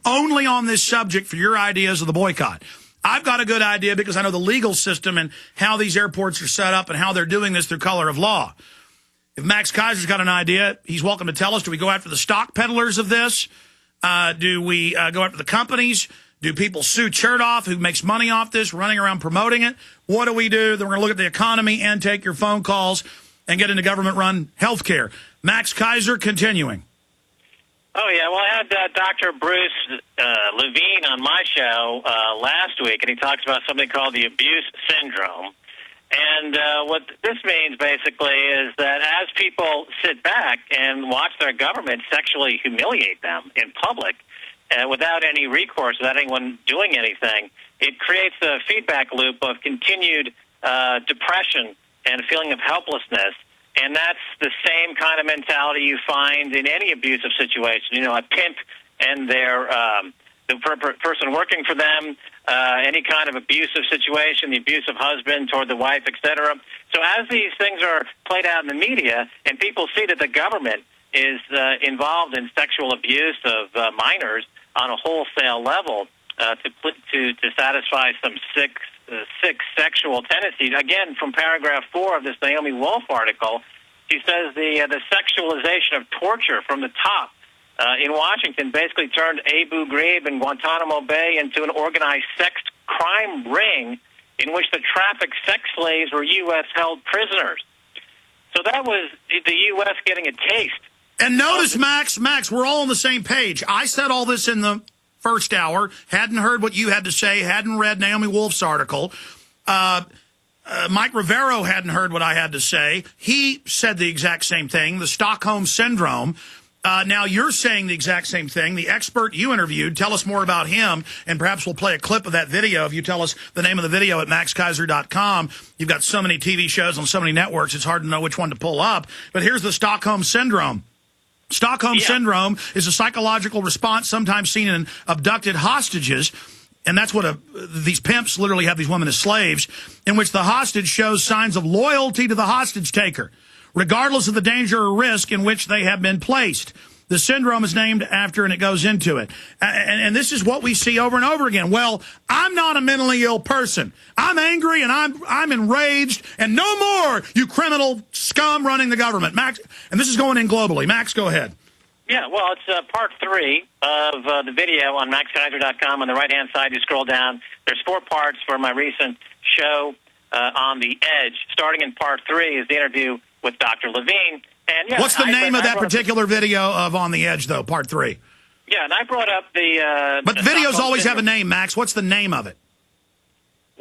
only on this subject for your ideas of the boycott. I've got a good idea because I know the legal system and how these airports are set up and how they're doing this through color of law. If Max Keiser's got an idea, he's welcome to tell us. Do we go after the stock peddlers of this? Do we go after the companies? Do people sue Chertoff, who makes money off this, running around promoting it? What do we do? Then we're going to look at the economy and take your phone calls and get into government-run health care. Max Keiser, continuing. Oh, yeah. Well, I had Dr. Bruce Levine on my show last week, and he talks about something called the abuse syndrome. And what this means, basically, is that as people sit back and watch their government sexually humiliate them in public, without any recourse, without anyone doing anything, it creates a feedback loop of continued depression and a feeling of helplessness. And that's the same kind of mentality you find in any abusive situation. You know, a pimp and the person working for them, any kind of abusive situation, the abusive husband toward the wife, etc. So as these things are played out in the media and people see that the government is involved in sexual abuse of minors on a wholesale level to satisfy some sick sexual tendencies. Again, from paragraph 4 of this Naomi Wolf article, she says the sexualization of torture from the top in Washington basically turned Abu Ghraib and Guantanamo Bay into an organized sex crime ring in which the trafficked sex slaves were U.S.-held prisoners. So that was the U.S. getting a taste. And notice, Max, we're all on the same page. I said all this in the first hour, hadn't heard what you had to say, hadn't read Naomi Wolf's article. Mike Rivero hadn't heard what I had to say. He said the exact same thing, the Stockholm Syndrome. Now you're saying the exact same thing. The expert you interviewed, tell us more about him, and perhaps we'll play a clip of that video if you tell us the name of the video at maxkeiser.com. You've got so many TV shows on so many networks, it's hard to know which one to pull up. But here's the Stockholm Syndrome. Stockholm Syndrome is a psychological response sometimes seen in abducted hostages, and that's what these pimps literally have these women as slaves, in which the hostage shows signs of loyalty to the hostage taker, regardless of the danger or risk in which they have been placed. The syndrome is named after, and it goes into it. And this is what we see over and over again. Well, I'm not a mentally ill person. I'm angry, and I'm enraged, and no more, you criminal scum running the government. Max, and this is going in globally. Max, go ahead. Yeah, well, it's part 3 of the video on maxkeiser.com. On the right-hand side, you scroll down. There's 4 parts for my recent show on the Edge. Starting in part 3 is the interview with Dr. Levine. And yeah, what's the name of that particular video of On the Edge, though, part 3? Yeah, and I brought up the... but videos always have a name, Max. What's the name of it?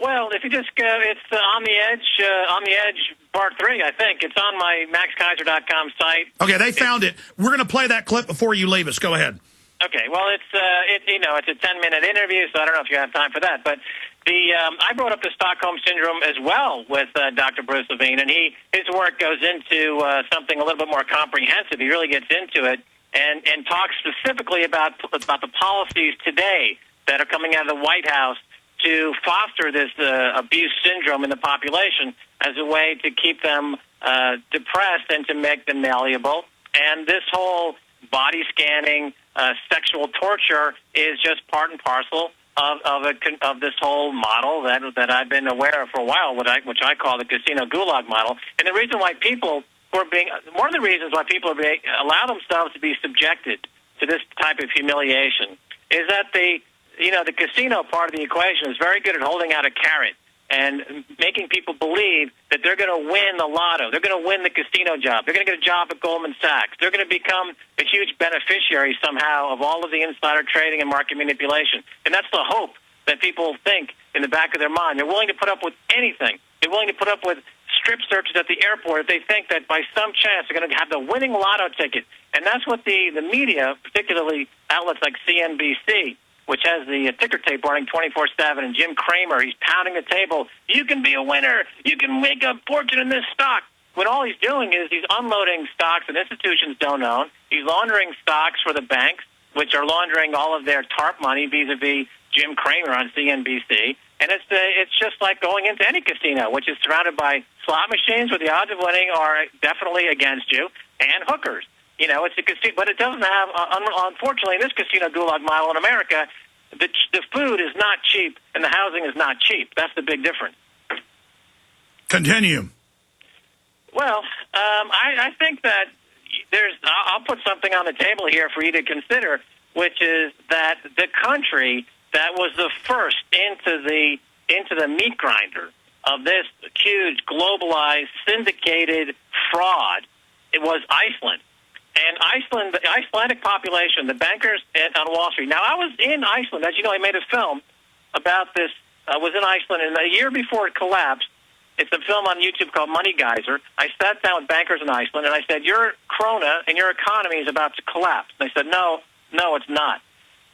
Well, if you just go, it's On the Edge part 3, I think. It's on my maxkeiser.com site. Okay, they found it. We're going to play that clip before you leave us. Go ahead. Okay, well, it's a 10-minute interview, so I don't know if you have time for that. But I brought up the Stockholm Syndrome as well with Dr. Bruce Levine, and his work goes into something a little bit more comprehensive. He really gets into it and talks specifically about the policies today that are coming out of the White House to foster this abuse syndrome in the population as a way to keep them depressed and to make them malleable. And this whole body scanning, sexual torture is just part and parcel of this whole model that I've been aware of for a while, which I call the casino gulag model. And the reason why people one of the reasons why people allow themselves to be subjected to this type of humiliation is that the casino part of the equation is very good at holding out a carrot and making people believe that they're going to win the lotto. They're going to win the casino job. They're going to get a job at Goldman Sachs. They're going to become a huge beneficiary somehow of all of the insider trading and market manipulation. And that's the hope that people think in the back of their mind. They're willing to put up with anything. They're willing to put up with strip searches at the airport if they think that by some chance they're going to have the winning lotto ticket. And that's what the media, particularly outlets like CNBC, which has the ticker tape running 24/7, and Jim Cramer, he's pounding the table. You can be a winner. You can make a fortune in this stock. When all he's doing is he's unloading stocks that institutions don't own. He's laundering stocks for the banks, which are laundering all of their TARP money vis-a-vis Jim Cramer on CNBC. And it's just like going into any casino, which is surrounded by slot machines where the odds of winning are definitely against you, and hookers. You know, it's a casino, but it doesn't have, unfortunately, in this casino gulag mile in America, the food is not cheap and the housing is not cheap. That's the big difference. Continue. Well, I think that I'll put something on the table here for you to consider, which is that the country that was the first into the meat grinder of this huge globalized syndicated fraud, it was Iceland. And Iceland, the Icelandic population, the bankers on Wall Street. Now, I was in Iceland. As you know, I made a film about this. I was in Iceland, and a year before it collapsed, it's a film on YouTube called Money Keiser. I sat down with bankers in Iceland, and I said, your krona and your economy is about to collapse. And they said, no, it's not.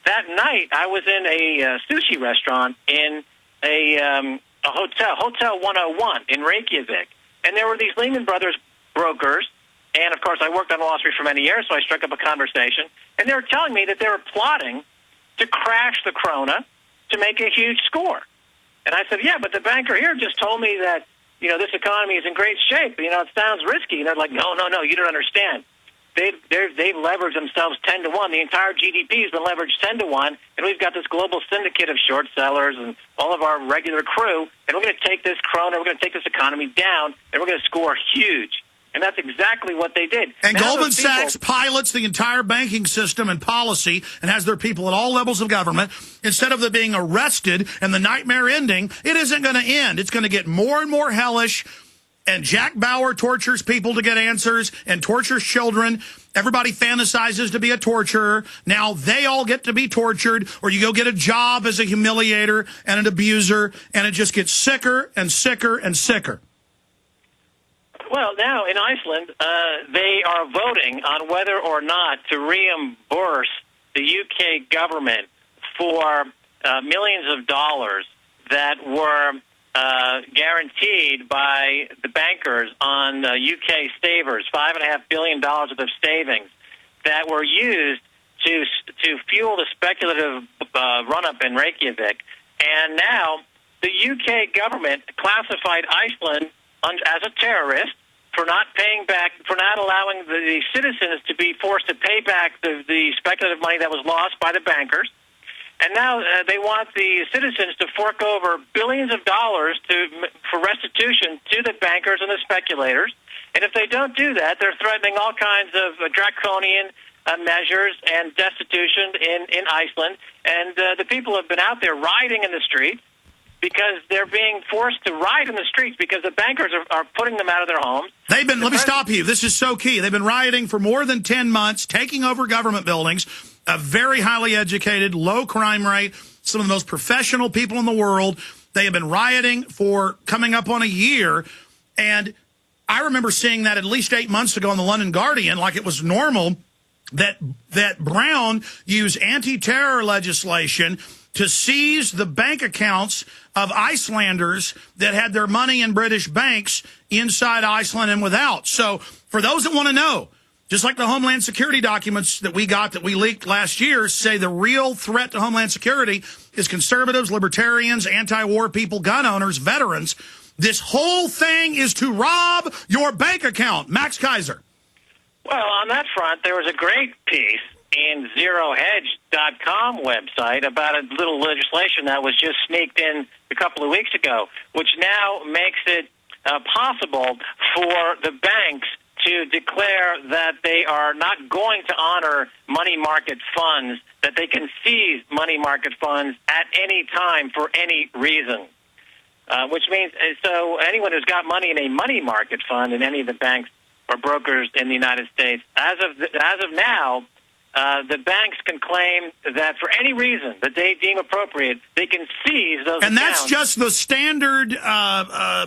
That night, I was in a sushi restaurant in a Hotel 101 in Reykjavik, and there were these Lehman Brothers brokers. And, of course, I worked on Wall Street for many years, so I struck up a conversation. And they were telling me that they were plotting to crash the krona to make a huge score. And I said, yeah, but the banker here just told me that, you know, this economy is in great shape. You know, it sounds risky. And they're like, no, you don't understand. They've leveraged themselves 10 to 1. The entire GDP has been leveraged 10 to 1. And we've got this global syndicate of short sellers and all of our regular crew. And we're going to take this krona, we're going to take this economy down, and we're going to score huge. And that's exactly what they did. And now Goldman Sachs pilots the entire banking system and policy and has their people at all levels of government. Instead of them being arrested and the nightmare ending, it isn't going to end. It's going to get more and more hellish. And Jack Bauer tortures people to get answers and tortures children. Everybody fantasizes to be a torturer. Now they all get to be tortured, or you go get a job as a humiliator and an abuser, and it just gets sicker and sicker and sicker. Well, now in Iceland, they are voting on whether or not to reimburse the UK government for millions of dollars that were guaranteed by the bankers on UK savers, $5.5 billion worth of savings that were used to fuel the speculative run-up in Reykjavik. And now the UK government classified Iceland as a terrorist for not paying back, for not allowing the citizens to be forced to pay back the speculative money that was lost by the bankers. And now they want the citizens to fork over billions of dollars for restitution to the bankers and the speculators. And if they don't do that, they're threatening all kinds of draconian measures and destitution in Iceland. And the people have been out there rioting in the streets because they're being forced to ride in the streets because the bankers are putting them out of their homes. Let me stop you. This is so key. They've been rioting for more than 10 months, taking over government buildings, a very highly educated, low crime rate, some of the most professional people in the world. They have been rioting for coming up on a year. And I remember seeing that at least 8 months ago in the London Guardian, like it was normal that Brown used anti-terror legislation to seize the bank accounts of Icelanders that had their money in British banks inside Iceland and without. So for those that want to know, just like the Homeland Security documents that we got that we leaked last year say the real threat to Homeland Security is conservatives, libertarians, anti-war people, gun owners, veterans. This whole thing is to rob your bank account. Max Keiser. Well, on that front, there was a great piece in ZeroHedge.com website about a little legislation that was just sneaked in a couple of weeks ago, which now makes it possible for the banks to declare that they are not going to honor money market funds, that they can seize money market funds at any time for any reason. Which means, so anyone who's got money in a money market fund in any of the banks or brokers in the United States, as of now, the banks can claim that for any reason that they deem appropriate, they can seize those and accounts. That's just the standard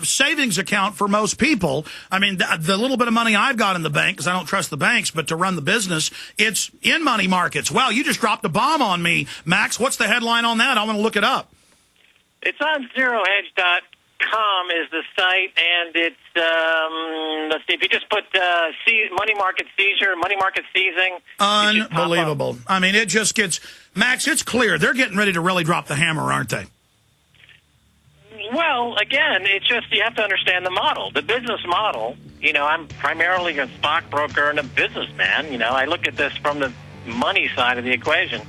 savings account for most people. I mean, the little bit of money I've got in the bank, because I don't trust the banks, but to run the business, it's in money markets. Wow, you just dropped a bomb on me, Max. What's the headline on that? I want to look it up. It's on ZeroHedge.com is the site, and it's, let's see, if you just put money market seizure, money market seizing. Unbelievable. I mean, it just gets, Max, it's clear. They're getting ready to really drop the hammer, aren't they? Well, again, it's just you have to understand the model, the business model. You know, I'm primarily a stockbroker and a businessman. You know, I look at this from the money side of the equation.